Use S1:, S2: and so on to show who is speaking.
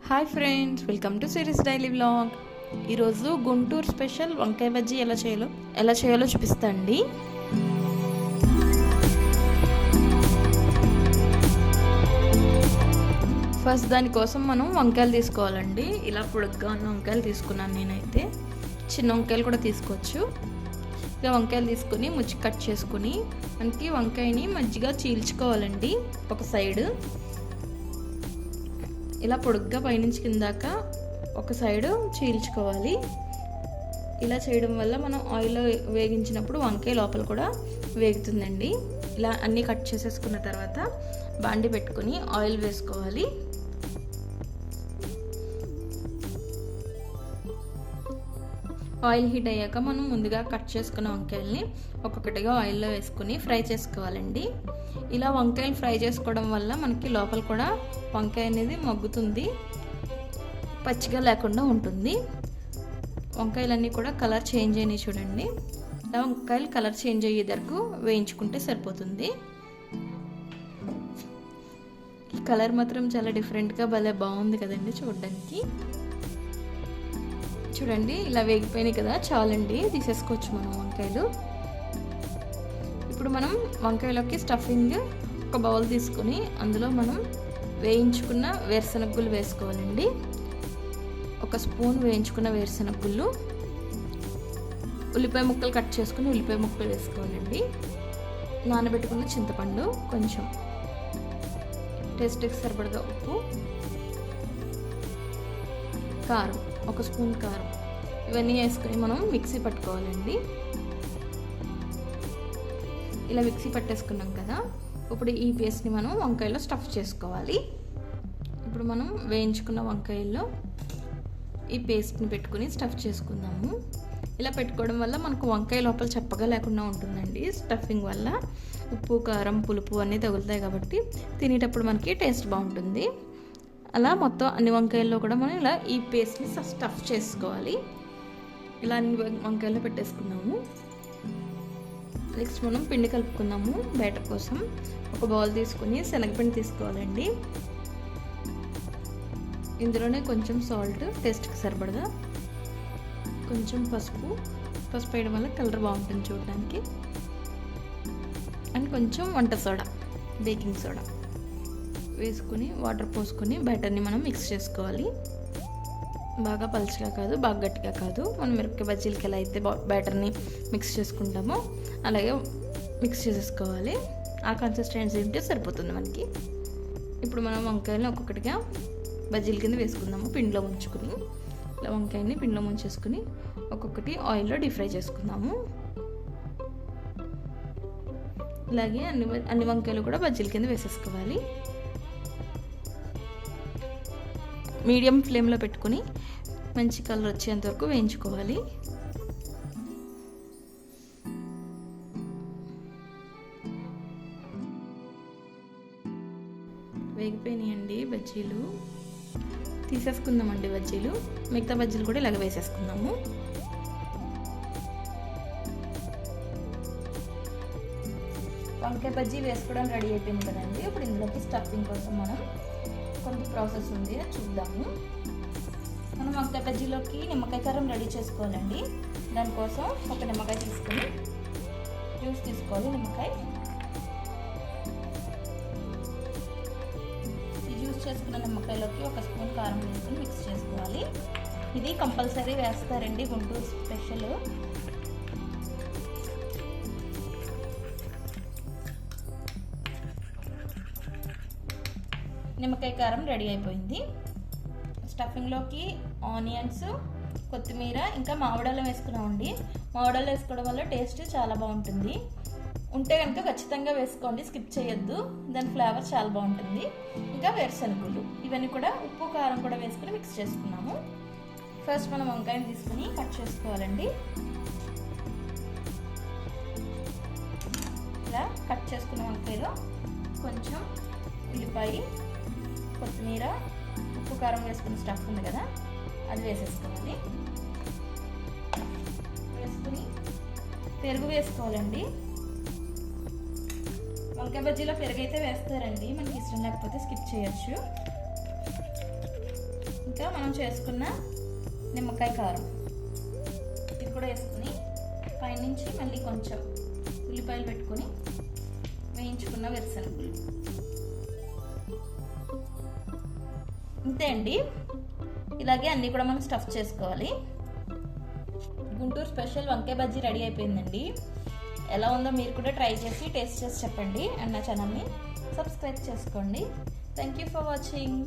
S1: Hi friends, welcome to series daily vlog. ఈరోజు Guntur special వంకాయ బజ్జీ ఎలా చేయాలో చూపిస్తా అండి. ఫస్ట్ దానికోసం మనం వంకాయలు తీసుకోవాలండి. ఇలా పొడుగ్గా ఉన్న వంకాయలు తీసుకున్నాను నేనైతే. చిన్న వంకాయలు కూడా తీసుకోవచ్చు. ఇలా వంకాయలు తీసుకొని ముచ్చి కట్ చేసుకుని మనకి వంకాయని మంచిగా చీల్చుకోవాలండి. ఒక సైడ్ ఇలా పొడుగ్గా పైనుంచి కిందాక ఒక సైడు చీల్చుకోవాలి. ఇలా చేయడం వల్ల మనం ఆయిల్లో వేగించినప్పుడు వంకాయ లోపల కూడా వేగుతుందండి. ఇలా అన్నీ కట్ చేసేసుకున్న తర్వాత బాండి పెట్టుకొని ఆయిల్ వేసుకోవాలి. ఆయిల్ హీట్ అయ్యాక మనం ముందుగా కట్ చేసుకున్న వంకాయల్ని ఒక్కొక్కటిగా ఆయిల్లో వేసుకుని ఫ్రై చేసుకోవాలండి. ఇలా వంకాయలు ఫ్రై చేసుకోవడం వల్ల మనకి లోపల కూడా వంకాయ అనేది మగ్గుతుంది, పచ్చిగా లేకుండా ఉంటుంది. వంకాయలన్నీ కూడా కలర్ చేంజ్ అయినాయి చూడండి. ఇలా వంకాయలు కలర్ చేంజ్ అయ్యే వరకు వేయించుకుంటే సరిపోతుంది. కలర్ మాత్రం చాలా డిఫరెంట్గా భలే బాగుంది కదండి చూడడానికి. చూడండి ఇలా వేగిపోయినాయి కదా, చాలండి, తీసేసుకోవచ్చు మనం వంకాయలు. ఇప్పుడు మనం వంకాయలోకి స్టఫింగ్ ఒక బౌల్ తీసుకొని అందులో మనం వేయించుకున్న వేరుశనగ గుళ్ళు వేసుకోవాలండి. ఒక స్పూన్ వేయించుకున్న వేరుశనగ గుళ్ళు, ఉల్లిపాయ ముక్కలు కట్ చేసుకుని ఉల్లిపాయ ముక్కలు వేసుకోవాలండి. నానబెట్టుకున్న చింతపండు, కొంచెం టేస్ట్కి సరిపడగా ఉప్పు, కారం, ఒక స్పూన్ కారం, ఇవన్నీ వేసుకొని మనం మిక్సీ పట్టుకోవాలండి. ఇలా మిక్సీ పట్టేసుకున్నాం కదా, ఇప్పుడు ఈ పేస్ట్ని మనం వంకాయలో స్టఫ్ చేసుకోవాలి. ఇప్పుడు మనం వేయించుకున్న వంకాయల్లో ఈ పేస్ట్ని పెట్టుకుని స్టఫ్ చేసుకుందాము. ఇలా పెట్టుకోవడం వల్ల మనకు వంకాయ లోపల చప్పగా లేకుండా ఉంటుందండి. స్టఫింగ్ వల్ల ఉప్పు, కారం, పులుపు అన్నీ తగులుతాయి కాబట్టి తినేటప్పుడు మనకి టేస్ట్ బాగుంటుంది. అలా మొత్తం అన్ని వంకాయల్లో కూడా మనం ఇలా ఈ పేస్ట్ని స్టఫ్ చేసుకోవాలి. ఇలా అన్ని వంకాయల్లో పెట్టేసుకున్నాము. నెక్స్ట్ మనం పిండి కలుపుకున్నాము బ్యాటర్ కోసం. ఒక బౌల్ తీసుకుని శనగపిండి తీసుకోవాలండి. ఇందులోనే కొంచెం సాల్ట్, టేస్ట్కి సరిపడగా, కొంచెం పసుపు వేయడం వల్ల కలర్ బాగుంటుంది చూడడానికి, అండ్ కొంచెం వంట సోడా, బేకింగ్ సోడా వేసుకుని వాటర్ పోసుకొని బ్యాటర్ని మనం మిక్స్ చేసుకోవాలి. బాగా పలుచగా కాదు, బాగా గట్టిగా కాదు. మనం మిరపకాయ బజ్జీలకి ఎలా అయితే బ్యాటర్ని మిక్స్ చేసుకుంటామో అలాగే మిక్స్ చేసేసుకోవాలి. ఆ కన్సిస్టెన్సీ ఉంటే సరిపోతుంది మనకి. ఇప్పుడు మనం వంకాయలను ఒక్కొక్కటిగా బజ్జీల కింద వేసుకుందాము. పిండిలో ముంచుకుని ఇలా వంకాయని పిండిలో ముంచేసుకుని ఒక్కొక్కటి ఆయిల్లో డీప్ ఫ్రై చేసుకుందాము. ఇలాగే అన్ని వంకాయలు కూడా బజ్జీల కింద వేసేసుకోవాలి. మీడియం ఫ్లేమ్లో పెట్టుకుని మంచి కలర్ వచ్చేంత వరకు వేయించుకోవాలి. వేగిపోయినాయండి బజ్జీలు, తీసేసుకుందామండి బజ్జీలు. మిగతా బజ్జీలు కూడా ఇలాగ వేసేసుకుందాము. వంకాయ బజ్జీ వేసుకోవడం రెడీ అయిపోయింది కదండి. ఇప్పుడు ఇందులోకి స్టఫింగ్ కోసం మనం కొంత ప్రాసెస్ ఉంది, చూద్దాము. మనం వంకాయ బజ్జీలోకి నిమ్మకాయ కారం రెడీ చేసుకోవాలండి. దానికోసం ఒక నిమ్మకాయ తీసుకొని జ్యూస్ తీసుకోవాలి. నిమ్మకాయ ఈ జ్యూస్ చేసుకున్న నిమ్మకాయలోకి ఒక స్పూన్ కారం వేసుకొని మిక్స్ చేసుకోవాలి. ఇది కంపల్సరీ వేస్తారండి, గుంటూరు స్పెషల్. నిమ్మకాయ కారం రెడీ అయిపోయింది. స్టఫింగ్లోకి ఆనియన్స్, కొత్తిమీర, ఇంకా మామిడాలు వేసుకున్నామండి. మామిడాలు వేసుకోవడం వల్ల టేస్ట్ చాలా బాగుంటుంది. ఉంటే కనుక ఖచ్చితంగా వేసుకోండి, స్కిప్ చేయొద్దు, దాని ఫ్లేవర్ చాలా బాగుంటుంది. ఇంకా వేరుశనగలు, ఇవన్నీ కూడా ఉప్పు, కారం కూడా వేసుకుని మిక్స్ చేసుకున్నాము. ఫస్ట్ మనం వంకాయని తీసుకుని కట్ చేసుకోవాలండి. ఇలా కట్ చేసుకున్న వంకాయలో కొంచెం ఉల్లిపాయ, కొత్తిమీర, ఉప్పు, కారం వేసుకుని స్టఫ్ ఉంది కదా, అది వేసేసుకోవాలి. వేసుకుని పెరుగు వేసుకోవాలండి. వంకాయ బజ్జీలో పెరుగు అయితే వేస్తారండి, మనకి ఇష్టం లేకపోతే స్కిప్ చేయొచ్చు. ఇంకా మనం చేసుకున్న నిమ్మకాయ కారం ఇది కూడా వేసుకుని పైనుంచి మళ్ళీ కొంచెం ఉల్లిపాయలు పెట్టుకొని వేయించుకున్న వేరుశనగలు. ఇంతే అండి. ఇలాగే అన్నీ కూడా మనం స్టఫ్ చేసుకోవాలి. గుంటూరు స్పెషల్ వంకాయ బజ్జీ రెడీ అయిపోయిందండి. ఎలా ఉందో మీరు కూడా ట్రై చేసి టేస్ట్ చేసి చెప్పండి. అండ్ నా ఛానల్ని సబ్స్క్రైబ్ చేసుకోండి. Thank you for watching.